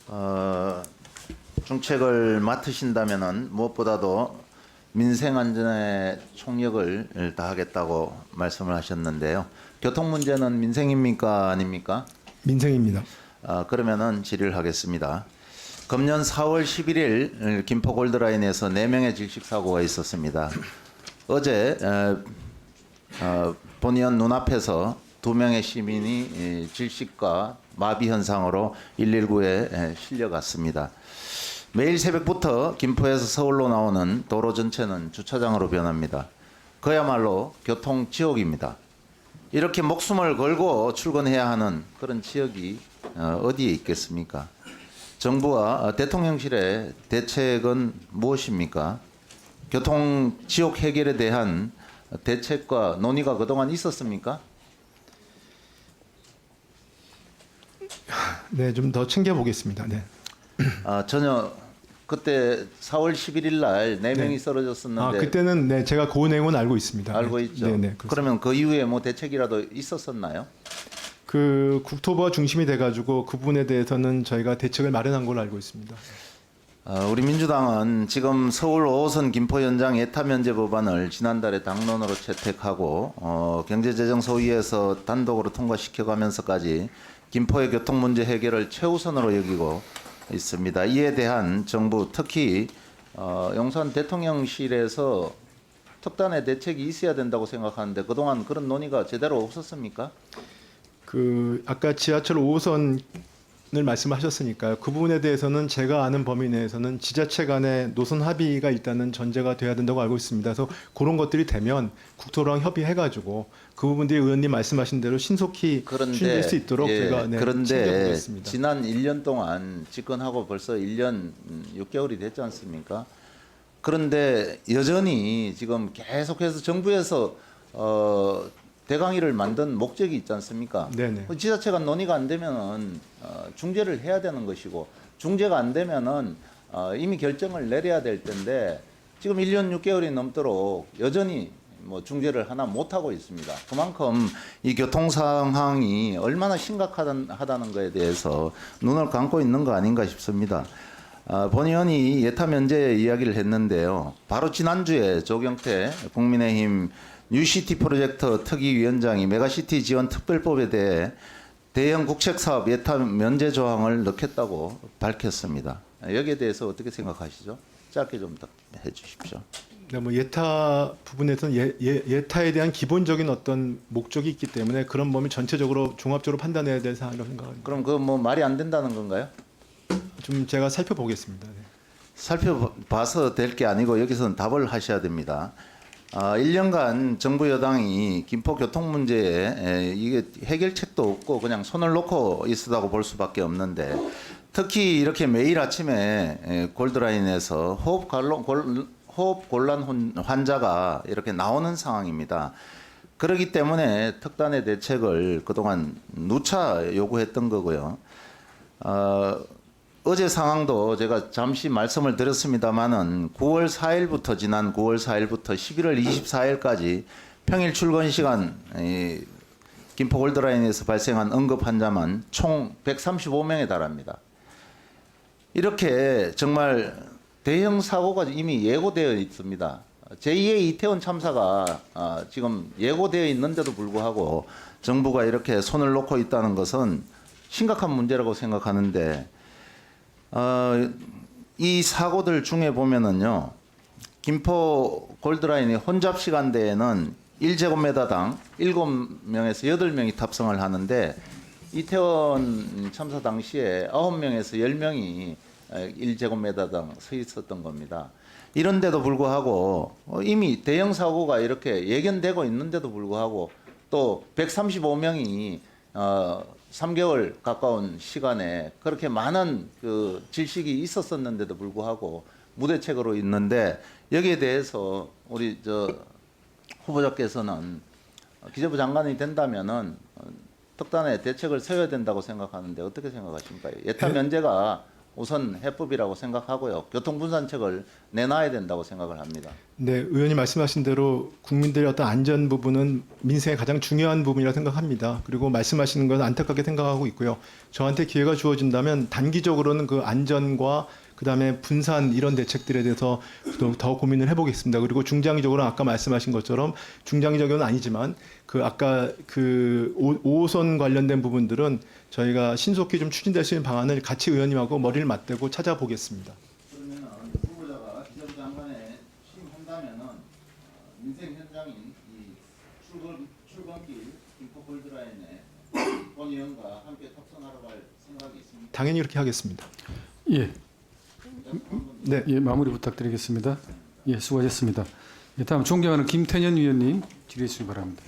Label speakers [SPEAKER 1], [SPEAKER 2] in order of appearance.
[SPEAKER 1] 어, 중책을 맡으신다면은 무엇보다도 민생 안전에 총력을 다하겠다고 말씀을 하셨는데요. 교통 문제는 민생입니까 아닙니까?
[SPEAKER 2] 민생입니다.
[SPEAKER 1] 그러면은 질의를 하겠습니다. 금년 4월 11일 김포 골드라인에서 4명의 질식 사고가 있었습니다. 어제 본의원 눈앞에서 2명의 시민이 질식과 마비 현상으로 119에 실려갔습니다. 매일 새벽부터 김포에서 서울로 나오는 도로 전체는 주차장으로 변합니다. 그야말로 교통 지옥입니다. 이렇게 목숨을 걸고 출근해야 하는 그런 지역이 어디에 있겠습니까? 정부와 대통령실의 대책은 무엇입니까? 교통 지옥 해결에 대한 대책과 논의가 그동안 있었습니까?
[SPEAKER 2] 네, 좀 더 챙겨보겠습니다. 네.
[SPEAKER 1] 전혀 그때 4월 11일 날 4명이 쓰러졌었는데
[SPEAKER 2] 그때는 네, 제가 그 내용은 알고 있습니다.
[SPEAKER 1] 알고
[SPEAKER 2] 네.
[SPEAKER 1] 있죠.
[SPEAKER 2] 네, 네, 그렇습니다.
[SPEAKER 1] 그러면 그 이후에 뭐 대책이라도 있었었나요?
[SPEAKER 2] 그 국토부가 중심이 돼가지고 그 부분에 대해서는 저희가 대책을 마련한 걸로 알고 있습니다.
[SPEAKER 1] 우리 민주당은 지금 서울 5호선 김포 연장 예타 면제 법안을 지난달에 당론으로 채택하고 경제재정소위에서 단독으로 통과시켜가면서까지 김포의 교통 문제 해결을 최우선으로 여기고 있습니다. 이에 대한 정부 특히 용산 대통령실에서 특단의 대책이 있어야 된다고 생각하는데 그동안 그런 논의가 제대로 없었습니까?
[SPEAKER 2] 그 아까 지하철 5호선을 말씀하셨으니까요. 그 부분에 대해서는 제가 아는 범위 내에서는 지자체 간의 노선 합의가 일단은 전제가 돼야 된다고 알고 있습니다. 그래서 그런 것들이 되면 국토랑 협의해가지고 그 부분들이 의원님 말씀하신 대로 신속히 추진될 수 있도록 제가
[SPEAKER 1] 그런데
[SPEAKER 2] 챙겨보겠습니다.
[SPEAKER 1] 지난 1년 동안 집권하고 벌써 1년 6개월이 됐지 않습니까? 그런데 여전히 지금 계속해서 정부에서 대강의를 만든 목적이 있지 않습니까?
[SPEAKER 2] 네네.
[SPEAKER 1] 지자체 간 논의가 안 되면은 중재를 해야 되는 것이고 중재가 안 되면은 이미 결정을 내려야 될 텐데 지금 1년 6개월이 넘도록 여전히 뭐 중재를 하나 못 하고 있습니다. 그만큼 이 교통 상황이 얼마나 심각하다는 것에 대해서 눈을 감고 있는 거 아닌가 싶습니다. 본 의원이 예타 면제 이야기를 했는데요. 바로 지난주에 조경태 국민의힘 뉴시티 프로젝트 특위위원장이 메가시티 지원 특별법에 대해 대형 국책사업 예타 면제 조항을 넣겠다고 밝혔습니다. 여기에 대해서 어떻게 생각하시죠? 짧게 좀 해주십시오.
[SPEAKER 2] 네, 뭐 예타 부분에서는 예타에 대한 기본적인 어떤 목적이 있기 때문에 그런 범위 전체적으로 종합적으로 판단해야 될 사안이라고 생각합니다.
[SPEAKER 1] 그럼 그 뭐 말이 안 된다는 건가요?
[SPEAKER 2] 좀 제가 살펴보겠습니다. 네.
[SPEAKER 1] 살펴봐서 될 게 아니고 여기서는 답을 하셔야 됩니다. 1년간 정부 여당이 김포 교통 문제에 이게 해결책도 없고 그냥 손을 놓고 있었다고 볼 수밖에 없는데 특히 이렇게 매일 아침에 골드라인에서 호흡 곤란 환자가 이렇게 나오는 상황입니다. 그렇기 때문에 특단의 대책을 그동안 누차 요구했던 거고요. 어제 상황도 제가 잠시 말씀을 드렸습니다마는 지난 9월 4일부터 11월 24일까지 평일 출근 시간 김포 골드라인에서 발생한 응급 환자만 총 135명에 달합니다. 이렇게 정말 대형 사고가 이미 예고되어 있습니다. 제2의 이태원 참사가 지금 예고되어 있는데도 불구하고 정부가 이렇게 손을 놓고 있다는 것은 심각한 문제라고 생각하는데 이 사고들 중에 보면은요, 김포 골드라인의 혼잡 시간대에는 1제곱미터당 7명에서 8명이 탑승을 하는데 이태원 참사 당시에 9명에서 10명이 1제곱미터당 서 있었던 겁니다. 이런데도 불구하고 이미 대형 사고가 이렇게 예견되고 있는데도 불구하고 또 135명이 3개월 가까운 시간에 그렇게 많은 그 질식이 있었었는데도 불구하고 무대책으로 있는데 여기에 대해서 우리 후보자께서는 기재부 장관이 된다면은 특단의 대책을 세워야 된다고 생각하는데 어떻게 생각하십니까? 예타 면제가 우선 해법이라고 생각하고요. 교통분산책을 내놔야 된다고 생각을 합니다.
[SPEAKER 2] 네, 의원님 말씀하신 대로 국민들의 어떤 안전 부분은 민생의 가장 중요한 부분이라 생각합니다. 그리고 말씀하시는 건 안타깝게 생각하고 있고요. 저한테 기회가 주어진다면 단기적으로는 그 안전과 그다음에 분산 이런 대책들에 대해서 더 고민을 해보겠습니다. 그리고 중장기적으로 아까 말씀하신 것처럼 중장기적으로는 아니지만 그 아까 그 5호선 관련된 부분들은 저희가 신속히 좀 추진될 수 있는 방안을 같이 의원님하고 머리를 맞대고 찾아보겠습니다.
[SPEAKER 1] 그러면 후보자가 기재부 장관에 취임한다면은 민생 현장인 이 출근길 김포 골드라인에 권 의원과 함께 탑승하러 갈 생각이 있습니다.
[SPEAKER 2] 당연히 이렇게 하겠습니다.
[SPEAKER 3] 예,
[SPEAKER 2] 네.
[SPEAKER 3] 예, 마무리 부탁드리겠습니다. 예, 수고하셨습니다. 예, 다음 존경하는 김태년 위원님 질의해 주시기 바랍니다.